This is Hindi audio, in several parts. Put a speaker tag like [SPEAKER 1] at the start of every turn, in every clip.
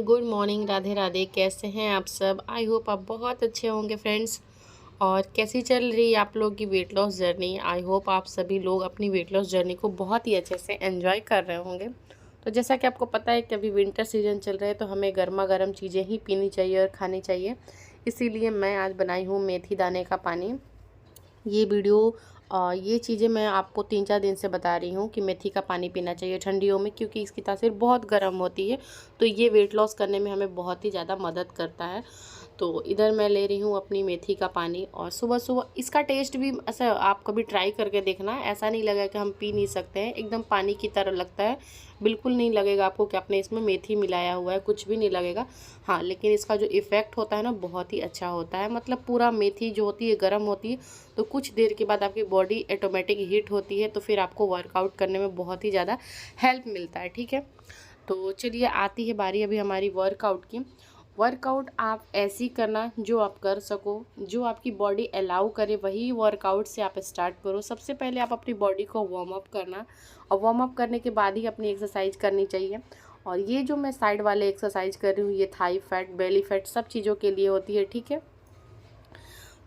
[SPEAKER 1] Good morning, Radhe Radhe. कैसे हैं आप सब? आई होप आप बहुत अच्छे होंगे फ्रेंड्स। और कैसी चल रही है आप लोग की weight loss journey? I hope आप सभी लोग अपनी वेट लॉस जर्नी को बहुत ही अच्छे से एंजॉय कर रहे होंगे। तो जैसा कि आपको पता है कि अभी विंटर सीजन चल रहा है, तो हमें गर्मा गर्म चीज़ें ही पीनी चाहिए और खानी चाहिए। इसीलिए मैं आज बनाई हूँ मेथी दाने का पानी। ये वीडियो ये चीज़ें मैं आपको 3-4 दिन से बता रही हूँ कि मेथी का पानी पीना चाहिए ठंडियों में, क्योंकि इसकी तासीर बहुत गर्म होती है। तो ये वेट लॉस करने में हमें बहुत ही ज़्यादा मदद करता है। तो इधर मैं ले रही हूँ अपनी मेथी का पानी, और सुबह सुबह इसका टेस्ट भी ऐसा, आप कभी ट्राई करके देखना, ऐसा नहीं लगेगा कि हम पी नहीं सकते हैं। एकदम पानी की तरह लगता है, बिल्कुल नहीं लगेगा आपको कि आपने इसमें मेथी मिलाया हुआ है, कुछ भी नहीं लगेगा। हाँ, लेकिन इसका जो इफ़ेक्ट होता है ना, बहुत ही अच्छा होता है। मतलब पूरा मेथी जो होती है गर्म होती है, तो कुछ देर के बाद आपकी बॉडी ऑटोमेटिक हीट होती है, तो फिर आपको वर्कआउट करने में बहुत ही ज़्यादा हेल्प मिलता है। ठीक है, तो चलिए आती है बारी अभी हमारी वर्कआउट की। वर्कआउट आप ऐसी करना जो आप कर सको, जो आपकी बॉडी अलाउ करे, वही वर्कआउट से आप स्टार्ट करो। सबसे पहले आप अपनी बॉडी को वार्म अप करना, और वार्म अप करने के बाद ही अपनी एक्सरसाइज करनी चाहिए। और ये जो मैं साइड वाले एक्सरसाइज कर रही हूँ, ये थाई फैट, बेली फैट सब चीज़ों के लिए होती है। ठीक है,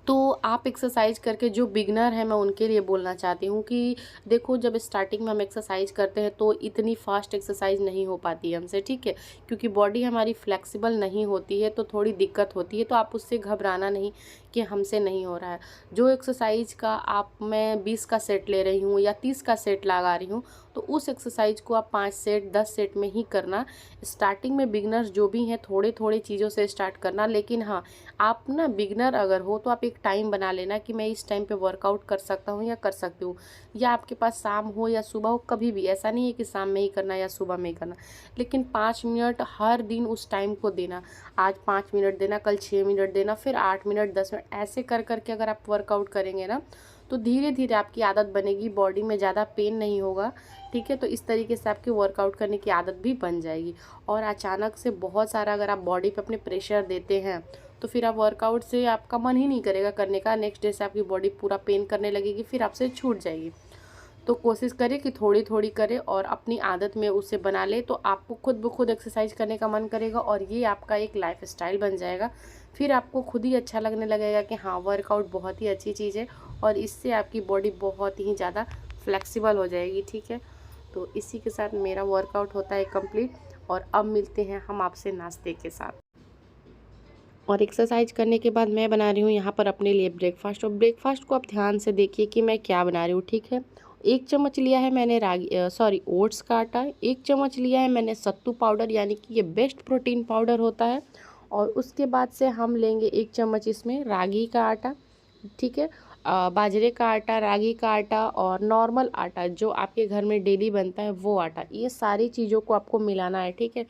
[SPEAKER 1] तो आप एक्सरसाइज करके, जो बिगनर है मैं उनके लिए बोलना चाहती हूँ कि देखो, जब स्टार्टिंग में हम एक्सरसाइज करते हैं तो इतनी फास्ट एक्सरसाइज नहीं हो पाती है हमसे। ठीक है, क्योंकि बॉडी हमारी फ्लेक्सिबल नहीं होती है, तो थोड़ी दिक्कत होती है। तो आप उससे घबराना नहीं कि हमसे नहीं हो रहा है। जो एक्सरसाइज का मैं 20 का सेट ले रही हूँ या 30 का सेट लगा रही हूँ, तो उस एक्सरसाइज को आप 5 सेट 10 सेट में ही करना। स्टार्टिंग में बिगनर्स जो भी हैं, थोड़े थोड़े चीज़ों से स्टार्ट करना। लेकिन हाँ, आप ना बिगनर अगर हो तो आप एक टाइम बना लेना कि मैं इस टाइम पे वर्कआउट कर सकता हूँ या कर सकती हूँ, या आपके पास शाम हो या सुबह हो, कभी भी। ऐसा नहीं है कि शाम में ही करना या सुबह में ही करना, लेकिन 5 मिनट हर दिन उस टाइम को देना। आज 5 मिनट देना, कल 6 मिनट देना, फिर 8 मिनट, 10 मिनट, ऐसे कर करके अगर आप वर्कआउट करेंगे ना, तो धीरे धीरे आपकी आदत बनेगी, बॉडी में ज़्यादा पेन नहीं होगा। ठीक है, तो इस तरीके से आपकी वर्कआउट करने की आदत भी बन जाएगी। और अचानक से बहुत सारा अगर आप बॉडी पे अपने प्रेशर देते हैं, तो फिर आप वर्कआउट से आपका मन ही नहीं करेगा करने का। नेक्स्ट डे से आपकी बॉडी पूरा पेन करने लगेगी, फिर आपसे छूट जाएगी। तो कोशिश करें कि थोड़ी थोड़ी करें और अपनी आदत में उसे बना ले, तो आपको खुद ब खुद एक्सरसाइज करने का मन करेगा, और ये आपका एक लाइफ स्टाइल बन जाएगा। फिर आपको खुद ही अच्छा लगने लगेगा कि हाँ, वर्कआउट बहुत ही अच्छी चीज़ है, और इससे आपकी बॉडी बहुत ही ज़्यादा फ्लेक्सिबल हो जाएगी। ठीक है, तो इसी के साथ मेरा वर्कआउट होता है कंप्लीट, और अब मिलते हैं हम आपसे नाश्ते के साथ। और एक्सरसाइज करने के बाद मैं बना रही हूँ यहाँ पर अपने लिए ब्रेकफास्ट। और ब्रेकफास्ट को आप ध्यान से देखिए कि मैं क्या बना रही हूँ। ठीक है, 1 चम्मच लिया है मैंने ओट्स का आटा। 1 चम्मच लिया है मैंने सत्तू पाउडर, यानी कि ये बेस्ट प्रोटीन पाउडर होता है। और उसके बाद से हम लेंगे 1 चम्मच इसमें रागी का आटा। ठीक है, बाजरे का आटा, रागी का आटा, और नॉर्मल आटा जो आपके घर में डेली बनता है वो आटा। ये सारी चीज़ों को आपको मिलाना है। ठीक है,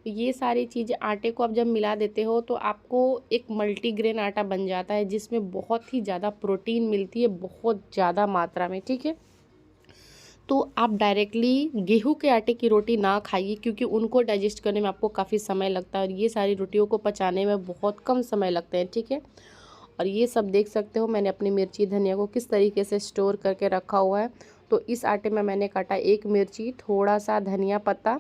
[SPEAKER 1] ये सारी चीज़ें, आटे को आप जब मिला देते हो तो आपको एक मल्टीग्रेन आटा बन जाता है, जिसमें बहुत ही ज़्यादा प्रोटीन मिलती है, बहुत ज़्यादा मात्रा में। ठीक है, तो आप डायरेक्टली गेहूं के आटे की रोटी ना खाइए, क्योंकि उनको डाइजेस्ट करने में आपको काफ़ी समय लगता है, और ये सारी रोटियों को पचाने में बहुत कम समय लगता है। ठीक है, और ये सब देख सकते हो मैंने अपनी मिर्ची धनिया को किस तरीके से स्टोर करके रखा हुआ है। तो इस आटे में मैंने काटा 1 मिर्ची, थोड़ा सा धनिया पत्ता,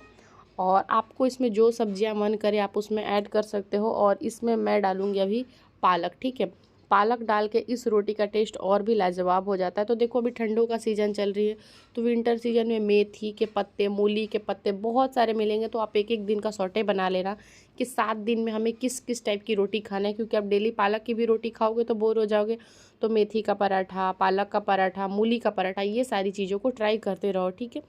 [SPEAKER 1] और आपको इसमें जो सब्जियां मन करे आप उसमें ऐड कर सकते हो। और इसमें मैं डालूंगी अभी पालक। ठीक है, पालक डाल के इस रोटी का टेस्ट और भी लाजवाब हो जाता है। तो देखो, अभी ठंडों का सीज़न चल रही है, तो विंटर सीजन में मेथी के पत्ते, मूली के पत्ते बहुत सारे मिलेंगे। तो आप एक एक दिन का सौटे बना लेना कि 7 दिन में हमें किस किस टाइप की रोटी खाना है, क्योंकि आप डेली पालक की भी रोटी खाओगे तो बोर हो जाओगे। तो मेथी का पराठा, पालक का पराठा, मूली का पराठा, ये सारी चीज़ों को ट्राई करते रहो। ठीक है,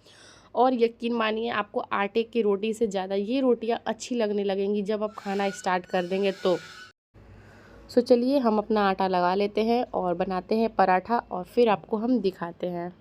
[SPEAKER 1] और यकीन मानिए आपको आटे की रोटी से ज़्यादा ये रोटियां अच्छी लगने लगेंगी जब आप खाना स्टार्ट कर देंगे तो। सो चलिए हम अपना आटा लगा लेते हैं और बनाते हैं पराठा, और फिर आपको हम दिखाते हैं।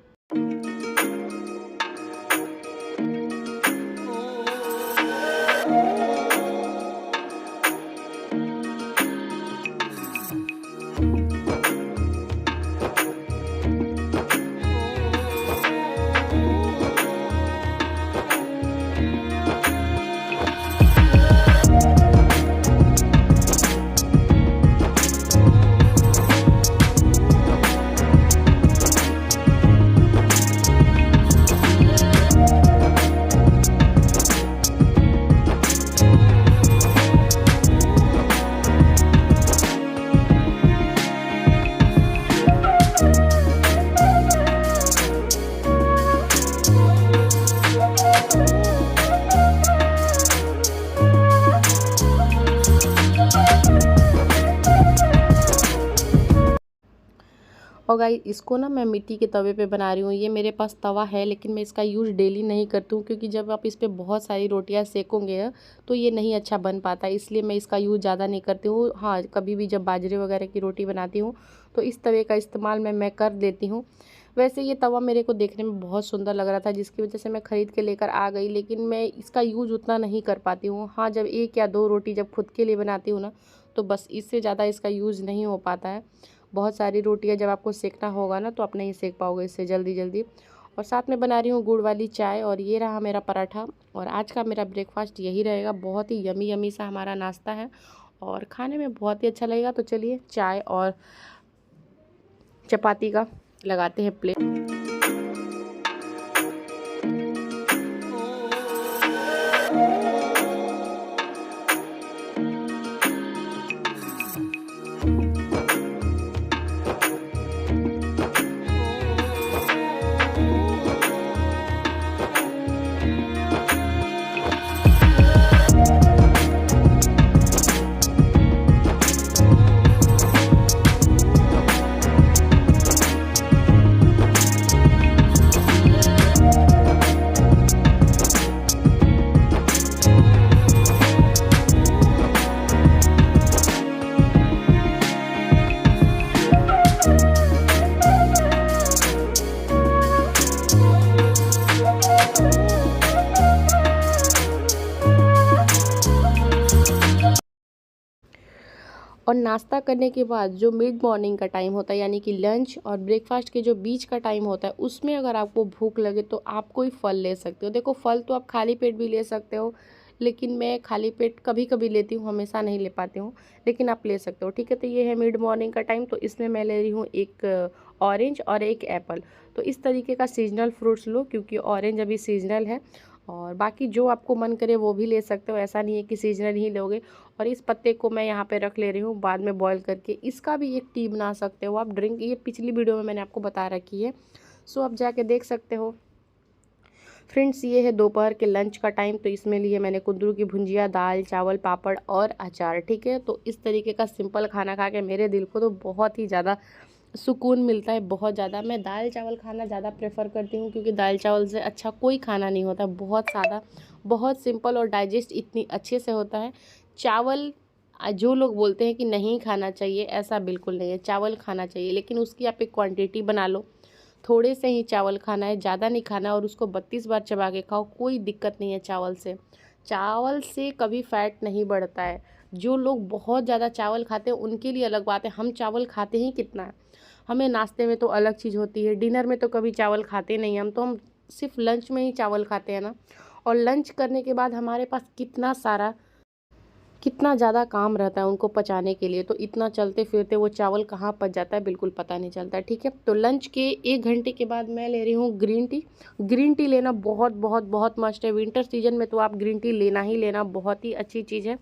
[SPEAKER 1] गाइस, इसको ना मैं मिट्टी के तवे पे बना रही हूँ। ये मेरे पास तवा है लेकिन मैं इसका यूज़ डेली नहीं करती हूँ, क्योंकि जब आप इस पे बहुत सारी रोटियाँ सेकोगे तो ये नहीं अच्छा बन पाता, इसलिए मैं इसका यूज़ ज़्यादा नहीं करती हूँ। हाँ, कभी भी जब बाजरे वगैरह की रोटी बनाती हूँ तो इस तवे का इस्तेमाल मैं कर लेती हूँ। वैसे ये तवा मेरे को देखने में बहुत सुंदर लग रहा था, जिसकी वजह से मैं ख़रीद के लेकर आ गई, लेकिन मैं इसका यूज़ उतना नहीं कर पाती हूँ। हाँ, जब 1 या 2 रोटी जब खुद के लिए बनाती हूँ ना, तो बस इससे ज़्यादा इसका यूज़ नहीं हो पाता है। बहुत सारी रोटियाँ जब आपको सेकना होगा ना, तो आप नहीं सेक पाओगे इससे जल्दी जल्दी। और साथ में बना रही हूँ गुड़ वाली चाय, और ये रहा मेरा पराठा। और आज का मेरा ब्रेकफास्ट यही रहेगा। बहुत ही यमी यमी सा हमारा नाश्ता है और खाने में बहुत ही अच्छा लगेगा। तो चलिए चाय और चपाती का लगाते हैं प्लेट। और नाश्ता करने के बाद जो मिड मॉर्निंग का टाइम होता है, यानी कि लंच और ब्रेकफास्ट के जो बीच का टाइम होता है, उसमें अगर आपको भूख लगे तो आप कोई फल ले सकते हो। देखो, फल तो आप खाली पेट भी ले सकते हो, लेकिन मैं खाली पेट कभी कभी लेती हूँ, हमेशा नहीं ले पाती हूँ, लेकिन आप ले सकते हो। ठीक है, तो ये है मिड मॉर्निंग का टाइम, तो इसमें मैं ले रही हूँ एक ऑरेंज और एक एप्पल। तो इस तरीके का सीजनल फ्रूट्स लो, क्योंकि ऑरेंज अभी सीजनल है, और बाकी जो आपको मन करे वो भी ले सकते हो, ऐसा नहीं है कि सीजनल ही लोगे। और इस पत्ते को मैं यहाँ पे रख ले रही हूँ, बाद में बॉईल करके इसका भी एक टी बना सकते हो आप, ड्रिंक। ये पिछली वीडियो में मैंने आपको बता रखी है, सो आप जाके देख सकते हो। फ्रेंड्स, ये है दोपहर के लंच का टाइम, तो इसमें लिए मैंने कुंदरू की भुंजिया, दाल चावल, पापड़ और अचार। ठीक है, तो इस तरीके का सिंपल खाना खा के मेरे दिल को तो बहुत ही ज़्यादा सुकून मिलता है, बहुत ज़्यादा। मैं दाल चावल खाना ज़्यादा प्रेफर करती हूँ, क्योंकि दाल चावल से अच्छा कोई खाना नहीं होता। बहुत सादा, बहुत सिंपल, और डाइजेस्ट इतनी अच्छे से होता है। चावल, जो लोग बोलते हैं कि नहीं खाना चाहिए, ऐसा बिल्कुल नहीं है। चावल खाना चाहिए, लेकिन उसकी आप एक क्वांटिटी बना लो। थोड़े से ही चावल खाना है, ज़्यादा नहीं खाना, और उसको 32 बार चबा के खाओ, कोई दिक्कत नहीं है चावल से। चावल से कभी फैट नहीं बढ़ता है। जो लोग बहुत ज़्यादा चावल खाते हैं उनके लिए अलग बात है, हम चावल खाते ही कितना है। हमें नाश्ते में तो अलग चीज़ होती है, डिनर में तो कभी चावल खाते नहीं हम, तो हम सिर्फ लंच में ही चावल खाते हैं ना। और लंच करने के बाद हमारे पास कितना ज़्यादा काम रहता है उनको पचाने के लिए, तो इतना चलते फिरते वो चावल कहाँ पच जाता है बिल्कुल पता नहीं चलता है। ठीक है, तो लंच के 1 घंटे के बाद मैं ले रही हूँ ग्रीन टी। ग्रीन टी लेना बहुत बहुत बहुत मस्ट है। विंटर सीजन में तो आप ग्रीन टी लेना ही लेना, बहुत ही अच्छी चीज़ है।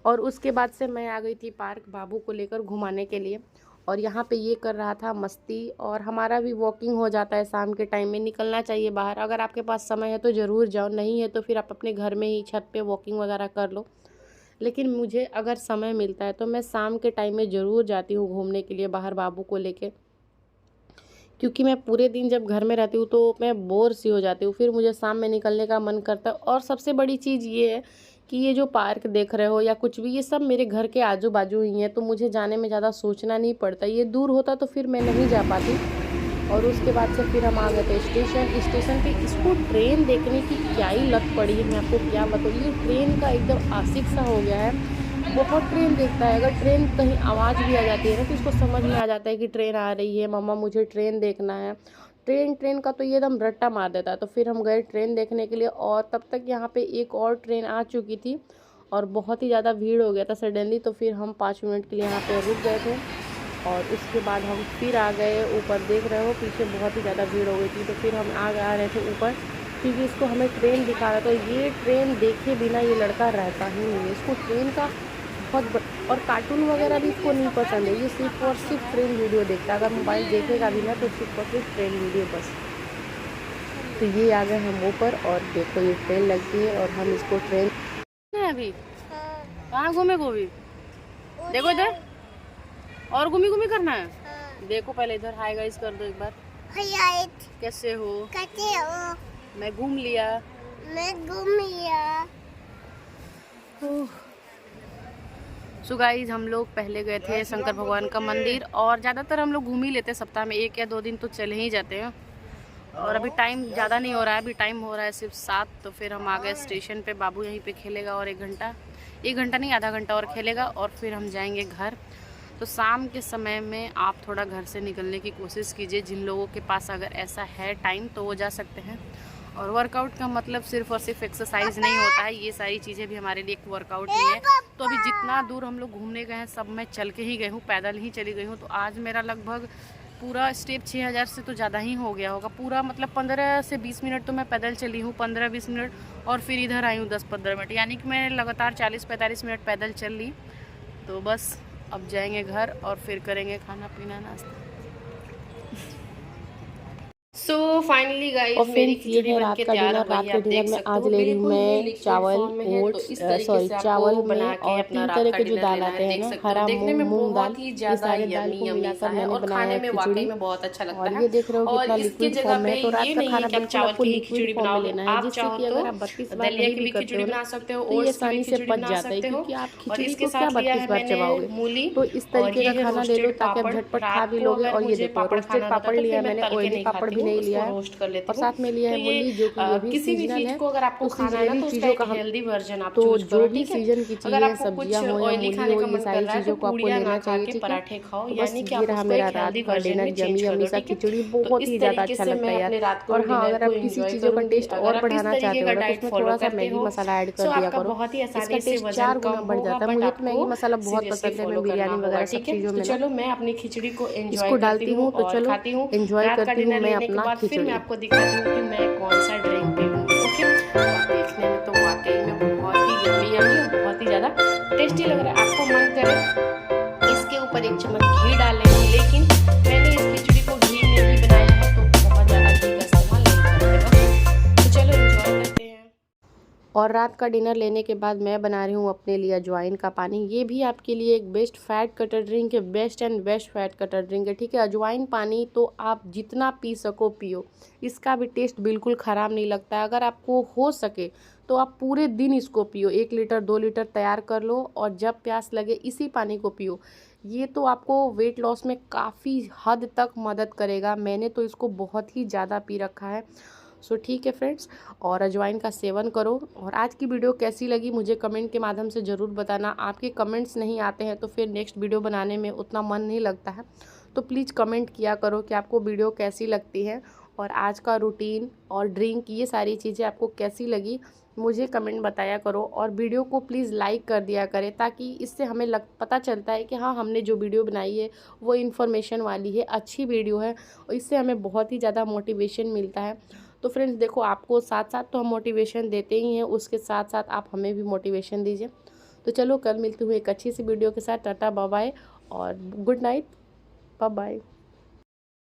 [SPEAKER 1] और उसके बाद से मैं आ गई थी पार्क, बाबू को लेकर घुमाने के लिए, और यहाँ पे ये कर रहा था मस्ती। और हमारा भी वॉकिंग हो जाता है, शाम के टाइम में निकलना चाहिए बाहर। अगर आपके पास समय है तो ज़रूर जाओ, नहीं है तो फिर आप अपने घर में ही छत पे वॉकिंग वगैरह कर लो। लेकिन मुझे अगर समय मिलता है तो मैं शाम के टाइम में ज़रूर जाती हूँ घूमने के लिए बाहर बाबू को लेके, क्योंकि मैं पूरे दिन जब घर में रहती हूँ तो मैं बोर सी हो जाती हूँ, फिर मुझे शाम में निकलने का मन करता है। और सबसे बड़ी चीज़ ये है कि ये जो पार्क देख रहे हो या कुछ भी, ये सब मेरे घर के आजू बाजू ही है, तो मुझे जाने में ज़्यादा सोचना नहीं पड़ता। ये दूर होता तो फिर मैं नहीं जा पाती। और उसके बाद से फिर हम आ गए थे स्टेशन पे। इसको ट्रेन देखने की क्या ही लत पड़ी है, मैं आपको क्या बताऊँ। ये ट्रेन का एकदम आशिक सा हो गया है, बहुत ट्रेन देखता है। अगर ट्रेन कहीं आवाज़ भी आ जाती है ना, तो इसको समझ में आ जाता है कि ट्रेन आ रही है, मम्मा मुझे ट्रेन देखना है। ट्रेन का तो ये एकदम रट्टा मार देता है। तो फिर हम गए ट्रेन देखने के लिए, और तब तक यहाँ पे एक और ट्रेन आ चुकी थी, और बहुत ही ज़्यादा भीड़ हो गया था सडनली। तो फिर हम 5 मिनट के लिए यहाँ पे रुक गए थे, और उसके बाद हम फिर आ गए ऊपर। देख रहे हो पीछे बहुत ही ज़्यादा भीड़ हो गई थी, तो फिर हम आ रहे थे ऊपर, क्योंकि इसको हमें ट्रेन दिखा रहा था। तो ये ट्रेन देखे बिना ये लड़का रहता ही नहीं है, इसको ट्रेन का और कार्टून वगैरह भी इसको नहीं पसंद है। ये सिर्फ और सिर्फ ट्रेन वीडियो देखता है। अगर मोबाइल देखेगा भी ना तो सिर्फ और सिर्फ ट्रेन वीडियो बस। तो ये आ गए हम ऊपर, और देखो ये ट्रेन लगती है, और हम इसको ट्रेन अभी कहाँ घूमे गोभी, देखो इधर, और घूमी घूमी करना है। देखो पहले इधर हाय गाइस कर दो एक बार। कैसे हो? मैं घूम लिया। सो गाइस हम लोग पहले गए थे शंकर भगवान का मंदिर, और ज़्यादातर हम लोग घूम ही लेते हैं, सप्ताह में 1 या 2 दिन तो चले ही जाते हैं। और अभी टाइम ज़्यादा नहीं हो रहा है, अभी टाइम हो रहा है सिर्फ 7। तो फिर हम आ गए स्टेशन पे। बाबू यहीं पे खेलेगा और 1 घंटा नहीं, आधा घंटा और खेलेगा और फिर हम जाएंगे घर। तो शाम के समय में आप थोड़ा घर से निकलने की कोशिश कीजिए। जिन लोगों के पास अगर ऐसा है टाइम तो वो जा सकते हैं। और वर्कआउट का मतलब सिर्फ और सिर्फ एक्सरसाइज नहीं होता है, ये सारी चीज़ें भी हमारे लिए एक वर्कआउट ही है। तो अभी जितना दूर हम लोग घूमने गए हैं सब मैं चल के ही गई हूँ, पैदल ही चली गई हूँ। तो आज मेरा लगभग पूरा स्टेप 6000 से तो ज़्यादा ही हो गया होगा पूरा, मतलब 15 से 20 मिनट तो मैं पैदल चली हूँ, 15-20 मिनट, और फिर इधर आई हूँ 10-15 मिनट, यानी कि मैं लगातार 40-45 मिनट पैदल चल ली। तो बस अब जाएंगे घर और फिर करेंगे खाना पीना नाश्ता। सो फाइनली गाइस मेरी खिचड़ी बन के तैयार हो गई है। आप देख सकते हो बिल्कुल ये चावल ओट्स चावल बना के अपना रात का डिनर लेना है। देख सकते हो देखने में बहुत ही ज्यादा यमी यमी सा है और खाने में वाकई में बहुत अच्छा लगता है। और इसकी जगह पे ये नहीं है कि आप चावल की ही खिचड़ी बनाओगे, आप चाहो तो दलिया की भी खिचड़ी बना सकते हो, ओट्स की भी खिचड़ी बना सकते हो। और इसके साथ लिया है मैंने मूली, और ये है रोस्टेड पापड़। रात को अगर मुझे पापड़ खाना होता तो फिर मैं तल के नहीं खाती हूँ, उसको रोस्ट कर लेती हूँ। और साथ में लिया है मूली, जो कि ये भी किसी भी चीज को अगर आपको खाना है ना तो उसका एक हेल्दी वर्जन आप चूज करो, ठीक है। अगर आपको कुछ ऑयली खाने का मन कर रहा है तो पूड़ियाँ ना खा के पराठे खाओ, यानी कि आप उसको एक हेल्दी वर्जन में चेंज कर दो, ठीक है। तो इस तरीके से मैं अपने रात को डिनर को एंजॉय करूंगी। अगर आप इस तरीके का डाइट फॉलो करते हो तो आपका बहुत ही आसानी से वजन कम होगा, बट आपको सीरियसली फॉलो करना होगा, ठीक है। तो चलो मैं अपनी खिचड़ी को एंजॉय करती हूँ और खाती हूँ। रात का डिनर लेने के बाद फिर मैं आपको दिखाती हूँ कि मैं कौन सा ड्रिंक पीऊँगी, ओके। और देखने में तो वाकई में बहुत ही यम्मी यम्मी और बहुत ही ज़्यादा टेस्टी लग रहा है। आपको मन करे इसके ऊपर 1 चम्मच घी डालें, लेकिन मैंने इस खिचड़ी को घी में ही बनाया है तो बहुत ज़्यादा घी का इस्तेमाल नहीं करूँगी। तो चलो एंजॉय करते हैं। और रात का डिनर लेने के बाद मैं बना रही हूँ अपने लिए अजवाइन का पानी। ये भी आपके लिए एक बेस्ट फैट कटर ड्रिंक है, best and best fat cutter drink है, ठीक है। अजवाइन पानी तो आप जितना पी सको पियो, इसका भी टेस्ट बिल्कुल ख़राब नहीं लगता है। अगर आपको हो सके तो आप पूरे दिन इसको पियो, 1 लीटर 2 लीटर तैयार कर लो और जब प्यास लगे इसी पानी को पियो। ये तो आपको वेट लॉस में काफ़ी हद तक मदद करेगा। मैंने तो इसको बहुत ही ज़्यादा पी रखा है। सो ठीक है फ्रेंड्स, और अजवाइन का सेवन करो। और आज की वीडियो कैसी लगी मुझे कमेंट के माध्यम से ज़रूर बताना। आपके कमेंट्स नहीं आते हैं तो फिर नेक्स्ट वीडियो बनाने में उतना मन नहीं लगता है। तो प्लीज़ कमेंट किया करो कि आपको वीडियो कैसी लगती है और आज का रूटीन और ड्रिंक ये सारी चीज़ें आपको कैसी लगी मुझे कमेंट बताया करो। और वीडियो को प्लीज़ लाइक कर दिया करें ताकि इससे हमें पता चलता है कि हाँ हमने जो वीडियो बनाई है वो इन्फॉर्मेशन वाली है, अच्छी वीडियो है, और इससे हमें बहुत ही ज़्यादा मोटिवेशन मिलता है। तो फ्रेंड्स देखो, आपको साथ साथ तो हम मोटिवेशन देते ही हैं, उसके साथ साथ आप हमें भी मोटिवेशन दीजिए। तो चलो कल मिलती हूँ एक अच्छी सी वीडियो के साथ। टाटा बाय बाय और गुड नाइट, बाय बाय।